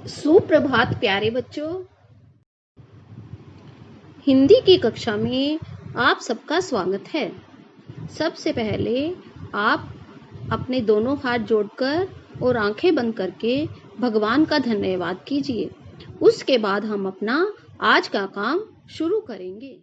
सुप्रभात प्यारे बच्चों। हिंदी की कक्षा में आप सबका स्वागत है। सबसे पहले आप अपने दोनों हाथ जोड़कर और आंखें बंद करके भगवान का धन्यवाद कीजिए। उसके बाद हम अपना आज का काम शुरू करेंगे।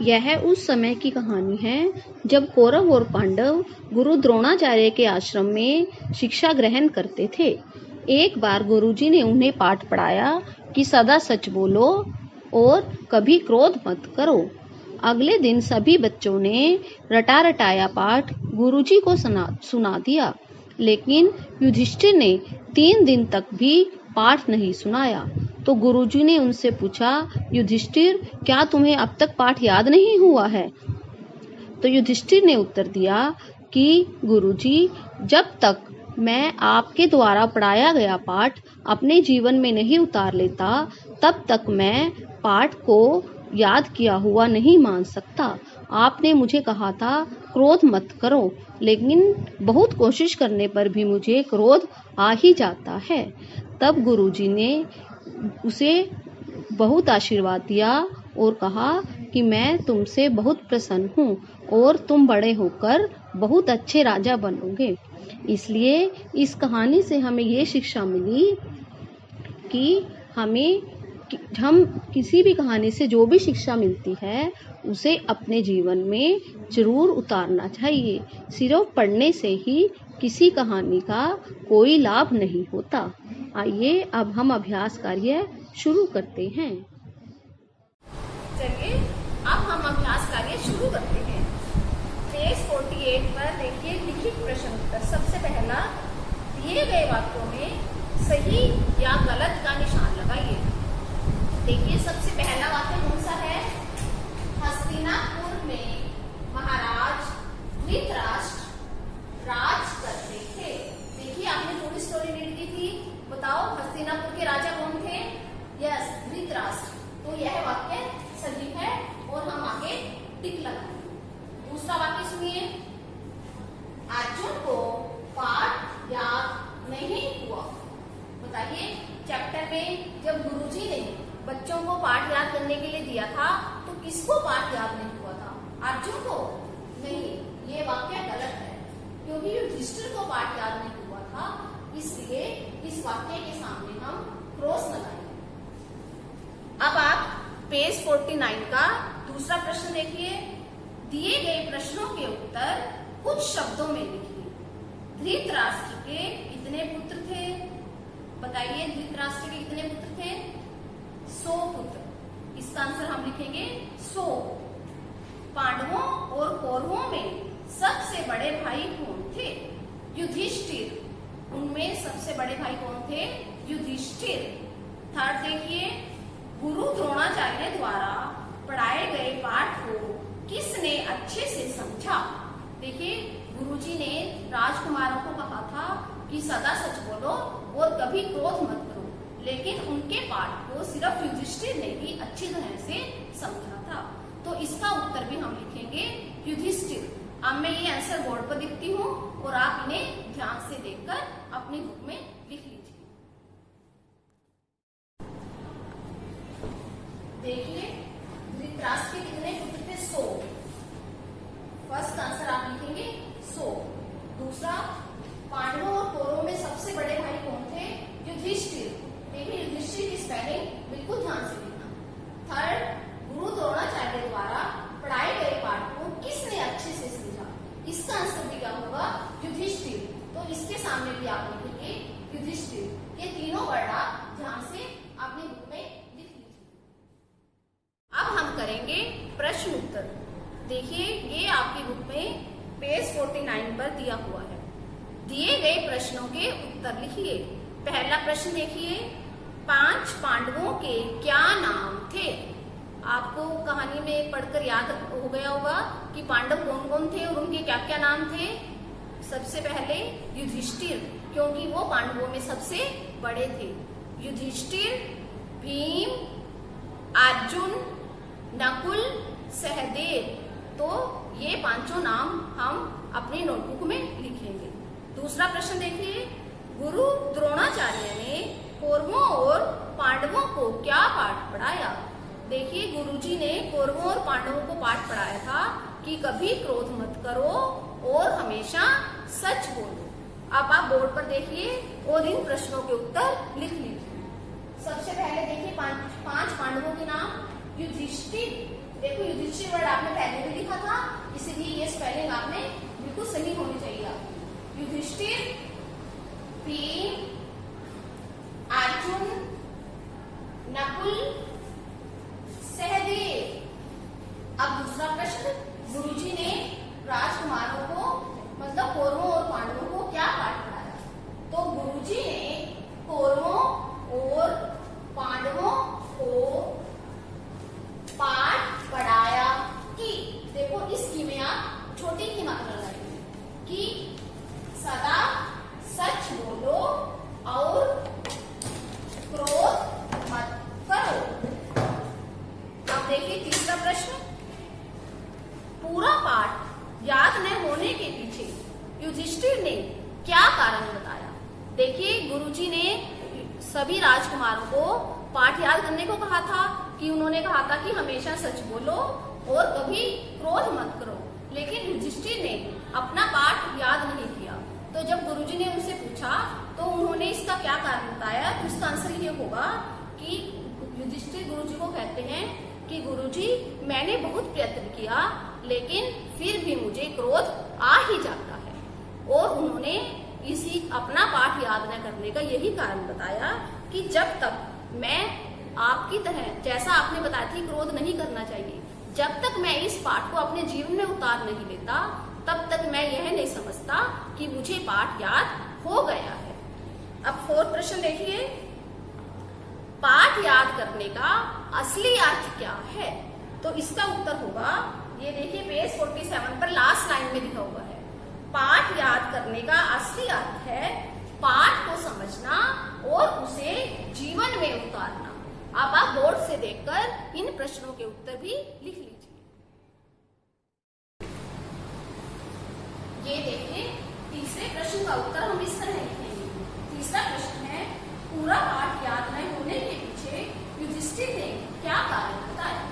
यह उस समय की कहानी है जब कौरव और पांडव गुरु द्रोणाचार्य के आश्रम में शिक्षा ग्रहण करते थे। एक बार गुरुजी ने उन्हें पाठ पढ़ाया कि सदा सच बोलो और कभी क्रोध मत करो। अगले दिन सभी बच्चों ने रटा रटाया पाठ गुरुजी को सुना दिया, लेकिन युधिष्ठिर ने 3 दिन तक भी पाठ नहीं सुनाया। तो गुरुजी ने उनसे पूछा, युधिष्ठिर, क्या तुम्हें अब तक पाठ याद नहीं हुआ है? तो युधिष्ठिर ने उत्तर दिया कि गुरुजी, जब तक मैं आपके द्वारा पढ़ाया गया पाठ अपने जीवन में नहीं उतार लेता, तब तक मैं पाठ को याद किया हुआ नहीं मान सकता। आपने मुझे कहा था क्रोध मत करो, लेकिन बहुत कोशिश करने पर भी मुझे क्रोध आ ही जाता है। तब गुरुजी ने उसे बहुत आशीर्वाद दिया और कहा कि मैं तुमसे बहुत प्रसन्न हूँ और तुम बड़े होकर बहुत अच्छे राजा बनोगे। इसलिए इस कहानी से हमें ये शिक्षा मिली कि हम किसी भी कहानी से जो भी शिक्षा मिलती है उसे अपने जीवन में जरूर उतारना चाहिए। सिर्फ पढ़ने से ही किसी कहानी का कोई लाभ नहीं होता। आइए अब हम अभ्यास कार्य शुरू करते हैं। चलिए अब हम अभ्यास कार्य शुरू करते हैं। पेज 48 पर देखिए लिखित प्रश्न उत्तर। सबसे पहला, दिए गए वाक्यों में सही या गलत का निशान लगाइए। देखिए सबसे पहला वाक्य कौन सा है? हस्तिनापुर में महाराज धृतराष्ट्र राज करते थे। देखिए आपने पूरी स्टोरी रीड की थी। बताओ हस्तिनापुर के राजा कौन थे? यस, धृतराष्ट्र। तो यह वाक्य सही है और हम आगे टिक लगाएंगे। दूसरा वाक्य सुनिए। अर्जुन को पाठ याद नहीं हुआ। बताइए चैप्टर में जब गुरुजी ने बच्चों को पाठ याद करने के लिए दिया था तो किसको पाठ याद नहीं हुआ था? अर्जुन को? नहीं, ये वाक्य गलत है, क्योंकि युधिष्ठिर को पाठ याद नहीं हुआ था। इसलिए इस वाक्य के सामने हम क्रॉस लगाएंगे। अब आप पेज 49 का दूसरा प्रश्न देखिए। दिए गए प्रश्नों के उत्तर कुछ शब्दों में लिखिए। धृतराष्ट्र के कितने पुत्र थे? बताइए धृतराष्ट्र के कितने पुत्र थे? 100 पुत्र। इसका आंसर हम लिखेंगे 100। पांडवों और कौरवों में सबसे बड़े भाई कौन थे? युधिष्ठिर। उनमें सबसे बड़े भाई कौन थे? युधिष्ठिर। थर्ड देखिए, गुरु द्रोणाचार्य द्वारा पढ़ाए गए पाठ को किसने अच्छे से समझा? देखिए गुरुजी ने राजकुमारों को कहा था कि सदा सच बोलो और कभी क्रोध मत करो, लेकिन उनके पाठ को सिर्फ युधिष्ठिर ने ही अच्छी तरह से समझा था। तो इसका उत्तर भी हम लिखेंगे युधिष्ठिर। अब मैं ये आंसर बोर्ड पर लिखती हूँ और आप इन्हें ध्यान से देखकर अपनी बुक में लिख लीजिए। देखिए धृतराष्ट्र के कितने पुत्र थे? 100। फर्स्ट आंसर आप लिखेंगे 100। दूसरा, पांडवों और कौरवों में सबसे बड़े भाई कौन थे? युधिष्ठिर। देखिए युधिष्ठिर की स्पेलिंग बिल्कुल ध्यान से लिखना। थर्ड, गुरु द्रोणाचार्य द्वारा पढ़ाए गए पाठ को किसने अच्छे से समझा? इसका आंसर भी क्या होगा? युधिष्ठिर। तो इसके सामने भी आप लिखेंगे युधिष्ठिर। ये तीनों वर्ड आप ध्यान से अपनी बुक में लिख लीजिए। अब हम करेंगे प्रश्न उत्तर। देखिए ये आपकी बुक में पेज 49 पर दिया हुआ है। दिए गए प्रश्नों के उत्तर लिखिए। पहला प्रश्न देखिए, 5 पांडवों के क्या नाम थे? आपको कहानी में पढ़कर याद हो गया होगा कि पांडव कौन कौन थे और उनके क्या क्या नाम थे। सबसे पहले युधिष्ठिर, क्योंकि वो पांडवों में सबसे बड़े थे। युधिष्ठिर, भीम, अर्जुन, नकुल, सहदेव। तो ये 5 नाम हम अपनी नोटबुक में लिखेंगे। दूसरा प्रश्न देखिए, गुरु द्रोणाचार्य ने कौरवों और पांडवों को क्या पाठ पढ़ाया? देखिए, गुरुजी ने कौरवों और पांडवों को पाठ पढ़ाया था कि कभी क्रोध मत करो और हमेशा सच बोलो। अब आप बोर्ड पर देखिए और इन प्रश्नों के उत्तर लिख लीजिए। सबसे पहले देखिए पांच पांडवों के नाम। युधिष्ठिर, देखो युधिष्ठिर वर्ड आपने पहले भी लिखा था, इसलिए ये स्पेलिंग आपने बिल्कुल सही होनी चाहिए। युधिष्ठिर, भीम, अर्जुन, नकुल, सहदेव। अब दूसरा प्रश्न, गुरुजी ने राजकुमारों को मतलब कौरवों और पांडवों को क्या पाठ पढ़ाया? तो गुरुजी ने कौरवों और पांडवों को पाठ पढ़ाया कि, देखो इस की में आप छोटी की मात्रा लगाइए कि सदा सच बोलो और क्रोध मत करो। अब देखिए तीसरा प्रश्न, पूरा पाठ याद न होने के पीछे युधिष्ठिर ने क्या कारण बताया? देखिए, गुरुजी ने सभी राजकुमारों को पाठ याद करने को कहा था कि उन्होंने कहा था कि हमेशा सच बोलो और कभी क्रोध मत करो, लेकिन युधिष्ठिर ने अपना पाठ याद नहीं किया। तो जब गुरुजी ने उनसे पूछा तो उन्होंने इसका क्या कारण बताया? तो इसका आंसर ये होगा कि युधिष्ठिर गुरुजी को कहते हैं कि गुरुजी, मैंने बहुत प्रयत्न किया लेकिन फिर भी मुझे क्रोध आ ही जाता है। और उन्होंने इसी अपना पाठ याद न करने का यही कारण बताया कि जब तक मैं आपकी तरह, जैसा आपने बताया थी क्रोध नहीं करना चाहिए, जब तक मैं इस पाठ को अपने जीवन में उतार नहीं लेता तब तक मैं यह नहीं समझता कि मुझे पाठ याद हो गया है। अब फोर्थ प्रश्न देखिए, पाठ याद करने का असली अर्थ क्या है? तो इसका उत्तर होगा, ये देखिए पेज 47 पर लास्ट लाइन में लिखा हुआ है, पाठ याद करने का असली अर्थ है पाठ को समझना और उसे जीवन में उतारना। अब आप बोर्ड से देखकर इन प्रश्नों के उत्तर भी लिख लीजिए। ये देखिए तीसरे प्रश्न का उत्तर हम इस तरह लिखेंगे। तीसरा प्रश्न है, पूरा पाठ याद न होने के पीछे युधिष्ठिर ने क्या कारण बताया?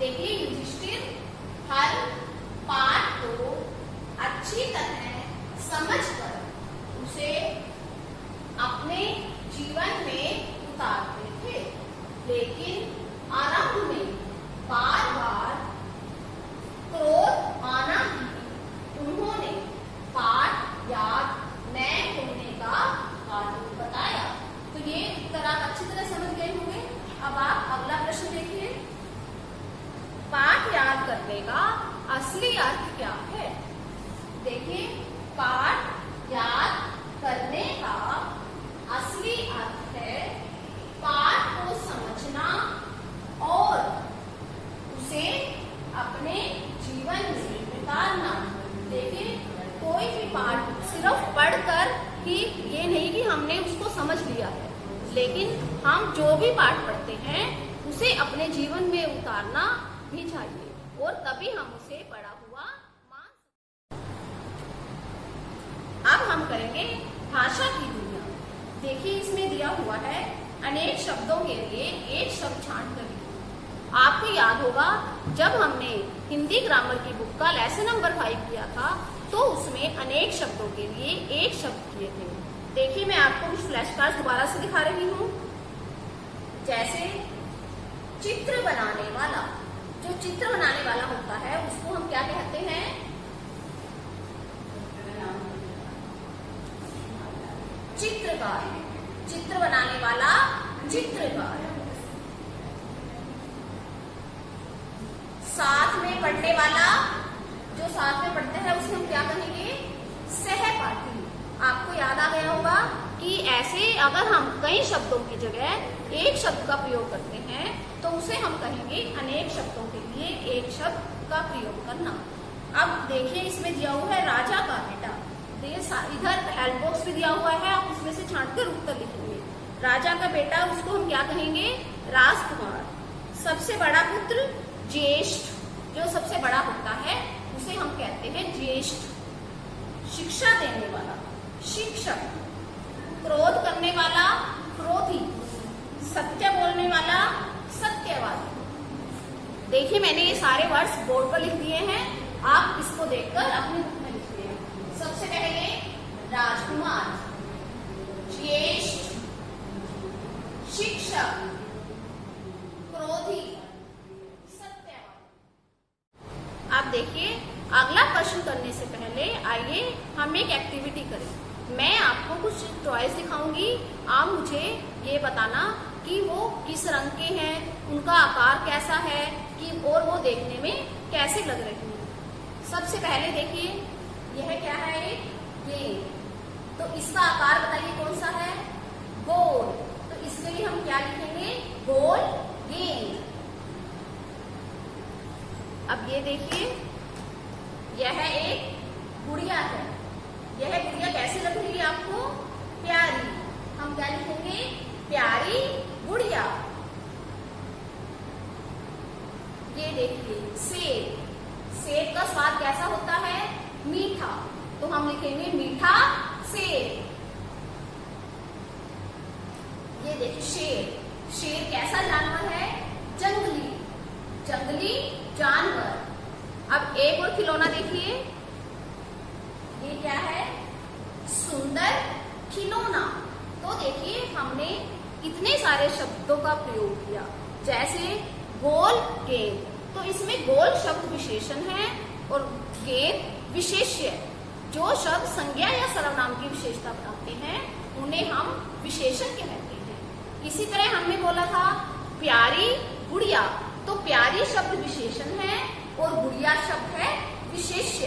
देखिए, युधिष्ठिर हर पाठ को अच्छी तरह समझकर उसे अपने जीवन में उतारते थे, लेकिन आरंभ में बार बार क्रोध आना ही उन्होंने पाठ याद न होने का कारण बताया। तो ये उत्तर आप अच्छी तरह समझ गए होंगे। अब आप अगला प्रश्न देखिए, पाठ याद करने का असली अर्थ क्या है? देखिए, पाठ याद करने का असली अर्थ है पाठ को समझना और उसे अपने जीवन में उतारना। देखिए, कोई भी पाठ सिर्फ पढ़कर ही ये नहीं कि हमने उसको समझ लिया है, लेकिन हम जो भी पाठ पढ़ते हैं उसे अपने जीवन में उतारना भी चाहिए और तभी हम उसे पढ़ा हुआ मान सकते। अब हम करेंगे भाषा की दुनिया। देखिए, इसमें दिया हुआ है अनेक शब्दों के लिए एक शब्द छांट कर लिखो। आपको याद होगा जब हमने हिंदी ग्रामर की बुक का लेसन नंबर 5 किया था तो उसमें अनेक शब्दों के लिए एक शब्द किए थे। देखिए, मैं आपको कुछ फ्लैश कार्ड दोबारा से दिखा रही हूँ। जैसे चित्र बनाने वाला, जो चित्र बनाने वाला होता है उसको हम क्या कहते हैं? चित्रकार। चित्र बनाने वाला चित्रकार। साथ में पढ़ने वाला, जो साथ में पढ़ते हैं उसे हम क्या कहेंगे? सहपाठी। आपको याद आ गया होगा कि ऐसे अगर हम कई शब्दों की जगह एक शब्द का प्रयोग करते हैं तो उसे हम कहेंगे अनेक शब्दों के लिए एक शब्द का प्रयोग करना। अब देखिए, इसमें दिया हुआ है राजा का बेटा। इधर हेल्प बॉक्स भी दिया हुआ है, आप उसमें से छांटकर उत्तर लिखेंगे। राजा का बेटा, उसको हम क्या कहेंगे? राजकुमार। सबसे बड़ा पुत्र ज्येष्ठ, जो सबसे बड़ा होता है उसे हम कहते हैं ज्येष्ठ। शिक्षा देने वाला, शिक्षक। क्रोध करने वाला, क्रोधी। सत्य बोलने वाला, सत्यवादी। देखिए मैंने ये सारे वर्ड्स बोर्ड पर लिख दिए हैं, आप इसको देखकर अपने बुक में लिखिए। सबसे पहले राजकुमार, ज्येष्ठ, शिक्षक, क्रोधी, सत्यवादी। आप देखिए अगला प्रश्न करने से पहले आइए हम एक एक्टिविटी करें। मैं आपको कुछ टॉयज दिखाऊंगी, आप मुझे ये बताना कि वो किस रंग के हैं, उनका आकार कैसा है कि और वो देखने में कैसे लग रहे हैं। सबसे पहले देखिए यह क्या है, एक गेंद। तो इसका आकार बताइए कौन सा है, गोल। तो इसके लिए हम क्या लिखेंगे, गोल गेंद। अब ये देखिए यह एक गुड़िया है। यह गुड़िया कैसी लग रही है आपको, प्यारी। हम क्या लिखेंगे, प्यारी गुड़िया। ये देखिए सेब। सेब का स्वाद कैसा होता है, मीठा। तो हम लिखेंगे मीठा सेब। ये देखिए शेर। शेर कैसा जानवर है, जंगली, जंगली जानवर। अब एक और खिलौना देखिए, ये क्या है, सुंदर खिलौना। तो देखिए हमने कितने सारे शब्दों का प्रयोग किया, जैसे गोल गेंद। तो इसमें गोल शब्द विशेषण है और गेंद विशेष्य। जो शब्द संज्ञा या सर्वनाम की विशेषता बताते हैं उन्हें हम विशेषण कहते हैं। इसी तरह हमने बोला था प्यारी गुड़िया। तो प्यारी शब्द विशेषण है और गुड़िया शब्द है विशेष्य।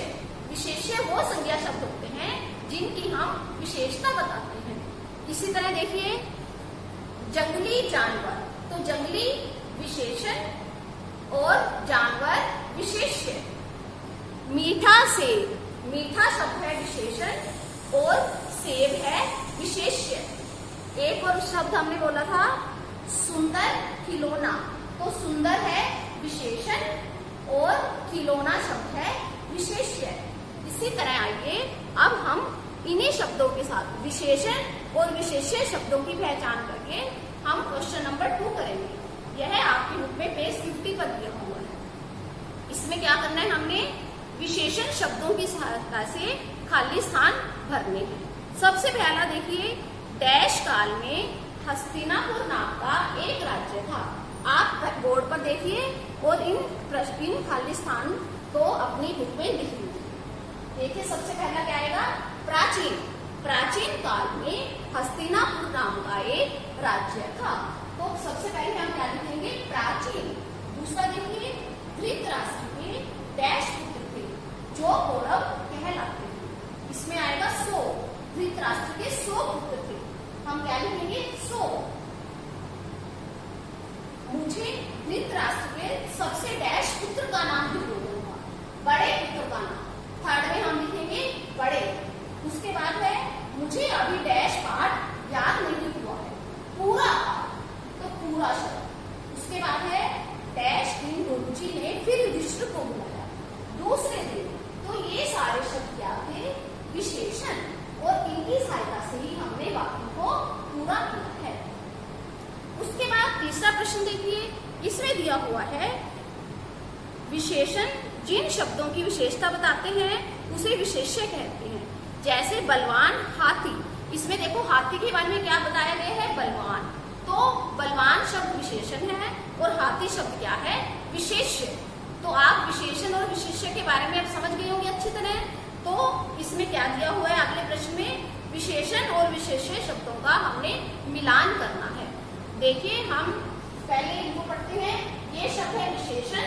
विशेष्य वो संज्ञा शब्द होते हैं जिनकी हम विशेषता बताते हैं। इसी तरह देखिए जंगली जानवर। तो जंगली विशेषण और जानवर विशेष्य। मीठा सेब, मीठा शब्द है विशेषण और सेब है विशेष्य। एक और शब्द हमने बोला था सुंदर खिलौना। तो सुंदर है विशेषण और खिलौना शब्द है विशेष्य। इसी तरह आइए अब हम इन्हीं शब्दों के साथ विशेषण और विशेष्य शब्दों की पहचान करके हम क्वेश्चन नंबर 2 करेंगे। यह आपकी बुक में पेज 50 पर दिया हुआ है। इसमें क्या करना है, हमने विशेषण शब्दों की सहायता से खाली स्थान भरने हैं। सबसे पहला देखिए डैश काल में हस्तिनापुर नाम का एक राज्य था। आप बोर्ड पर देखिए और इन खाली स्थान को अपनी बुक में लिख लीजिए। देखिए सबसे पहला क्या आएगा, प्राचीन। प्राचीन काल में हस्तिनापुर नाम का एक राज्य था। तो सबसे पहले हम क्या लिखेंगे, प्राचीन। दूसरा देखिए धृतराष्ट्र के डैश पुत्र थे जो कौरव कहलाते हैं। इसमें आएगा 100। धृतराष्ट्र के 100 पुत्र थे, हम क्या लिखेंगे 100। मुझे धृतराष्ट्र के सबसे डैश पुत्र का नाम भी बोलूंगा, बड़े पुत्र का नाम। थर्ड में हम लिखेंगे बड़े। उसके बाद है मुझे अभी डैश पाठ याद नहीं हुआ है, पूरा। तो पूरा शब्द। उसके बाद है डैश दिन गुरुजी ने फिर युधिष्ठिर को बुलाया दूसरे दिन। तो ये सारे शब्द क्या थे, विशेषण, और इनकी सहायता से ही हमने वाक्य को पूरा किया है। उसके बाद तीसरा प्रश्न देखिए, इसमें दिया हुआ है विशेषण जिन शब्दों की विशेषता बताते हैं उसे विशेष्य कहते हैं। जैसे बलवान, हाथी। इसमें देखो हाथी के बारे में क्या बताया गया है, बलवान। तो बलवान शब्द विशेषण है और हाथी शब्द क्या है, विशेष्य। तो आप विशेषण और विशेष्य के बारे में अब समझ गए होंगे अच्छी तरह। तो इसमें क्या दिया हुआ है अगले प्रश्न में, विशेषण और विशेष्य शब्दों का हमने मिलान करना है। देखिए हम पहले इनको पढ़ते हैं। ये शब्द है विशेषण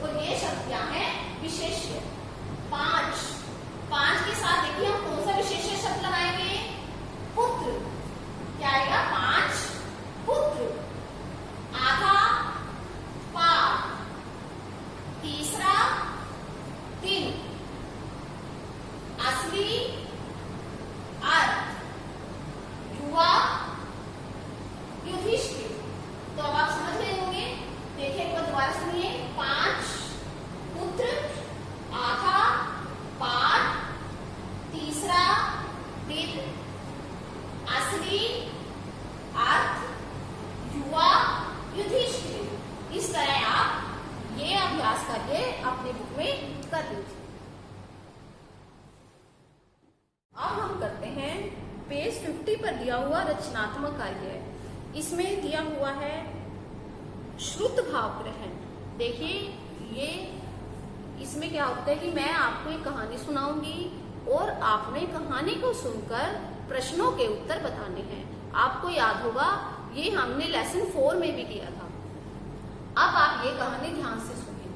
और ये शब्द क्या है, विशेष्य। 5 के साथ देखिए हम कौन सा विशेष्य शब्द लगाएंगे, पुत्र। क्या आएगा, 5 पुत्र। आधा, पार। तीसरा, दिन। असली, अर्थ। युवा, युधिष्ठिर। तो अब आप समझ गए होंगे। देखिए एक बार दोबारा सुनिए, 5 पुत्र, आधा, पार, पर दिया हुआ रचनात्मक कार्य है। इसमें दिया हुआ है श्रुत भाव ग्रहण। देखिए ये इसमें क्या होता है कि मैं आपको एक कहानी सुनाऊंगी और आपने कहानी को सुनकर प्रश्नों के उत्तर बताने हैं। आपको याद होगा ये हमने लेसन 4 में भी किया था। अब आप ये कहानी ध्यान से सुनिए।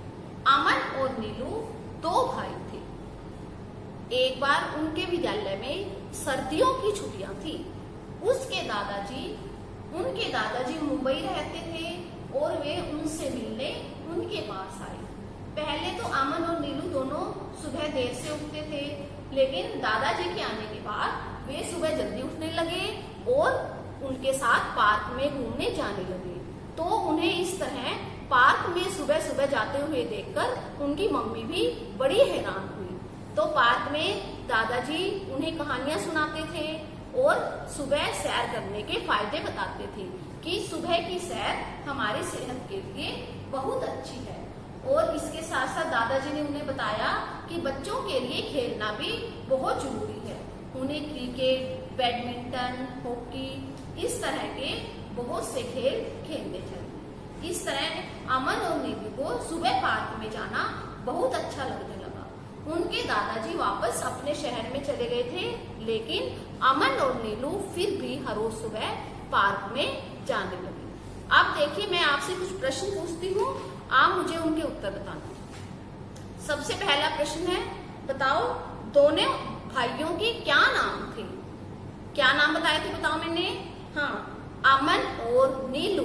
अमन और नीलू 2 भाई थे। एक बार उनके विद्यालय में सर्दियों की छुट्टियां थी। उनके दादाजी मुंबई रहते थे और वे उनसे मिलने उनके पास आए। पहले तो अमन और नीलू दोनों सुबह देर से उठते थे, लेकिन दादाजी के आने के बाद वे सुबह जल्दी उठने लगे और उनके साथ पार्क में घूमने जाने लगे। तो उन्हें इस तरह पार्क में सुबह सुबह जाते हुए देखकर उनकी मम्मी भी बड़ी हैरान हुई। तो पार्क में दादाजी उन्हें कहानियां सुनाते थे और सुबह सैर करने के फायदे बताते थे कि सुबह की सैर हमारी सेहत के लिए बहुत अच्छी है। और इसके साथ साथ दादाजी ने उन्हें बताया कि बच्चों के लिए खेलना भी बहुत जरूरी है। उन्हें क्रिकेट, बैडमिंटन, हॉकी इस तरह के बहुत से खेल खेलने चाहिए। इस तरह अमन और नीलू को सुबह पार्क में जाना बहुत अच्छा लगने लगा। उनके दादाजी वापस अपने शहर में चले गए थे, लेकिन अमन और नीलू फिर भी हर रोज सुबह पार्क में जाने लगे। अब देखिए मैं आपसे कुछ प्रश्न पूछती हूँ, आप मुझे उनके उत्तर बताना। सबसे पहला प्रश्न है, बताओ दोनों भाइयों के क्या नाम थे? क्या नाम बताए थे बताओ मैंने? हाँ, अमन और नीलू।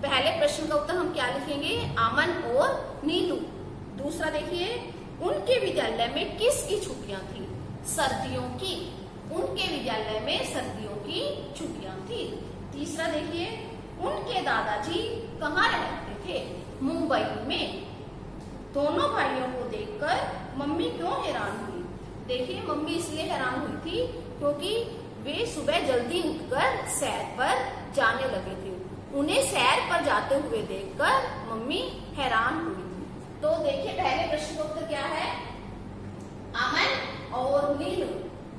पहले प्रश्न का उत्तर हम क्या लिखेंगे? अमन और नीलू। दूसरा देखिए, उनके विद्यालय में किसकी छुट्टियां थी? सर्दियों की। उनके विद्यालय में सर्दियों की छुट्टियां थी। तीसरा देखिए, उनके दादाजी कहाँ रहते थे? मुंबई में। दोनों भाइयों को देखकर मम्मी क्यों हैरान हुई? देखिए मम्मी इसलिए हैरान हुई थी क्योंकि वे सुबह जल्दी उठकर सैर पर जाने लगे थे। उन्हें सैर पर जाते हुए देखकर मम्मी हैरान हुई थी। तो देखिए पहले प्रश्न का उत्तर क्या है? अमन और नीलू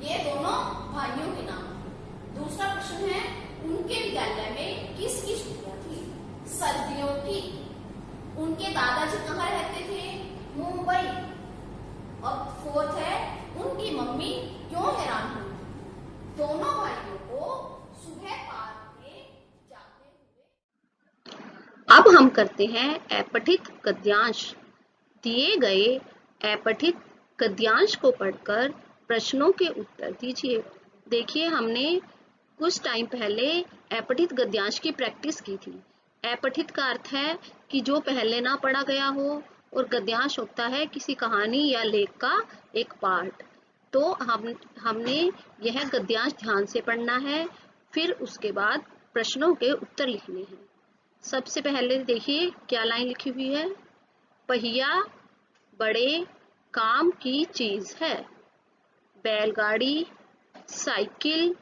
ये दोनों भाइयों के नाम थे। दूसरा प्रश्न है, उनके विद्यालय में किसकी छुट्टियां थी? सर्दियों की। उनके दादाजी कहाँ रहते थे? मुंबई। अब फोर्थ है, उनकी मम्मी क्यों हैरान हुई? दोनों भाइयों को सुबह पार्क में जाते हुए। अब हम करते हैं अपठित गद्यांश। दिए गए अपठित गद्यांश को पढ़कर प्रश्नों के उत्तर दीजिए। देखिए हमने कुछ टाइम पहले अपठित गद्यांश की प्रैक्टिस की थी। अपठित का अर्थ है कि जो पहले ना पढ़ा गया हो, और गद्यांश होता है किसी कहानी या लेख का एक पार्ट। तो हमने यह गद्यांश ध्यान से पढ़ना है, फिर उसके बाद प्रश्नों के उत्तर लिखने हैं। सबसे पहले देखिए क्या लाइन लिखी हुई है? पहिया बड़े काम की चीज है। बैलगाड़ी, साइकिल,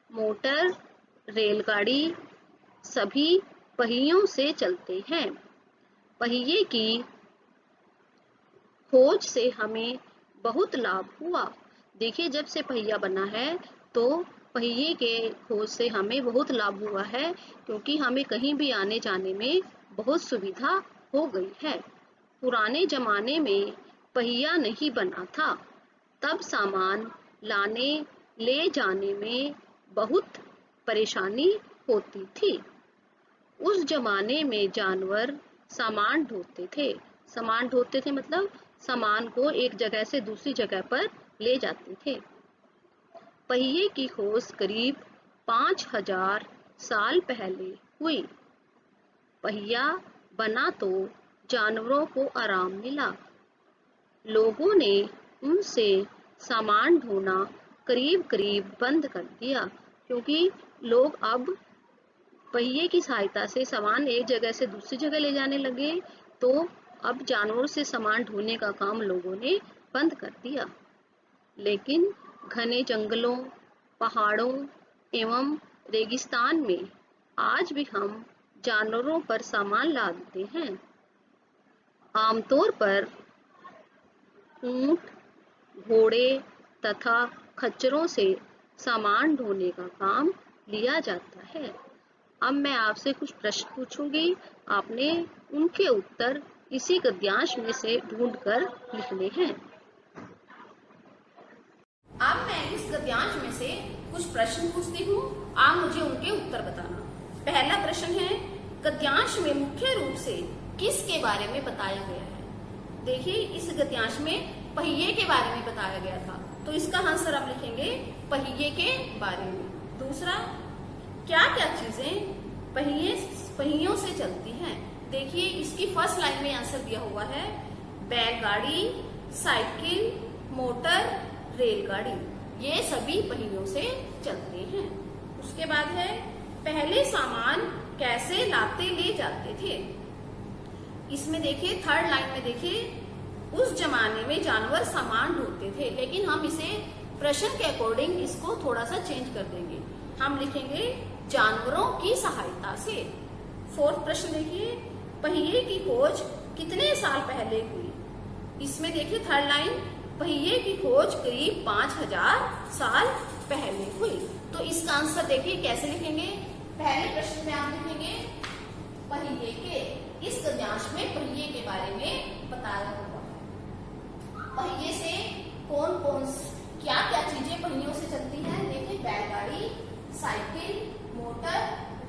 मोटर, रेलगाड़ी सभी पहियों से चलते हैं। पहिए की खोज से हमें बहुत लाभ हुआ। देखिए जब से पहिया बना है तो पहिए के खोज से हमें बहुत लाभ हुआ है, क्योंकि हमें कहीं भी आने जाने में बहुत सुविधा हो गई है। पुराने जमाने में पहिया नहीं बना था, तब सामान लाने ले जाने में बहुत परेशानी होती थी। उस जमाने में जानवर सामान ढोते थे। सामान ढोते थे मतलब सामान को एक जगह से दूसरी जगह पर ले जाते थे। पहिए की खोज करीब 5000 साल पहले हुई। पहिया बना तो जानवरों को आराम मिला। लोगों ने उनसे सामान ढोना करीब करीब बंद कर दिया, क्योंकि लोग अब पहिए की सहायता से सामान एक जगह से दूसरी जगह ले जाने लगे। तो अब जानवरों से सामान ढोने का काम लोगों ने बंद कर दिया। लेकिन घने जंगलों, पहाड़ों एवं रेगिस्तान में आज भी हम जानवरों पर सामान लादते हैं। आमतौर पर ऊंट, घोड़े तथा खच्चरों से सामान ढोने का काम लिया जाता है। अब मैं आपसे कुछ प्रश्न पूछूंगी, आपने उनके उत्तर इसी गद्यांश में से ढूंढकर लिखने हैं। अब मैं इस गद्यांश में से कुछ प्रश्न पूछती हूँ, आप मुझे उनके उत्तर बताना। पहला प्रश्न है, गद्यांश में मुख्य रूप से किसके बारे में बताया गया है? देखिए, इस गद्यांश में पहिए के बारे में बताया गया था, तो इसका आंसर आप लिखेंगे पहिए के बारे में। दूसरा, क्या क्या चीजें पहियों से चलती हैं? देखिए, इसकी फर्स्ट लाइन में आंसर दिया हुआ है बैलगाड़ी, साइकिल, मोटर, रेलगाड़ी, ये सभी पहियों से चलते हैं। उसके बाद है, पहले सामान कैसे लाते ले जाते थे? इसमें देखिए, थर्ड लाइन में देखिए, उस जमाने में जानवर सामान ढोते थे, लेकिन हम इसे प्रश्न के अकॉर्डिंग इसको थोड़ा सा चेंज कर देंगे। हम लिखेंगे जानवरों की सहायता से। फोर्थ प्रश्न देखिए, पहिए की खोज कितने साल पहले हुई? इसमें देखिए थर्ड लाइन, पहिए की खोज करीब 5000 साल पहले हुई। तो इसका आंसर देखिए कैसे लिखेंगे। पहले प्रश्न में आप लिखेंगे पहिए के, इस गद्यांश में पहिए के बारे में बताया हुआ है। पहिए से कौन कौन क्या क्या चीजें पहियों से चलती हैं? देखिए, बैलगाड़ी, साइकिल, मोटर,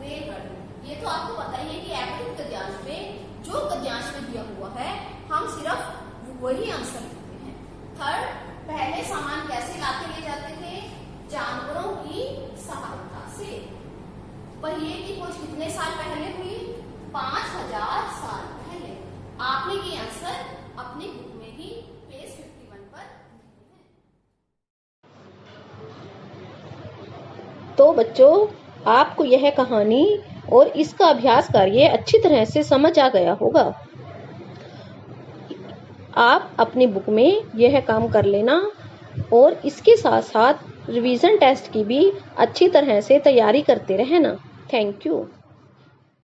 रेलगाड़ी, ये तो आपको पता ही है कि एवरेज गद्यांश में जो गद्यांश में दिया हुआ है हम सिर्फ वही आंसर लिखते हैं। थर्ड, पहले सामान कैसे लाते ले जाते थे? जानवरों की सहायता से। पहिए की खोज कितने साल पहले हुई? 5000 साल पहले। आपने ये आंसर अपनी बुक में ही पेज 51 पर लिखे हैं। तो बच्चों, आपको यह कहानी और इसका अभ्यास कार्य अच्छी तरह से समझ आ गया होगा। आप अपनी बुक में यह काम कर लेना और इसके साथ साथ रिवीजन टेस्ट की भी अच्छी तरह से तैयारी करते रहना। Thank you.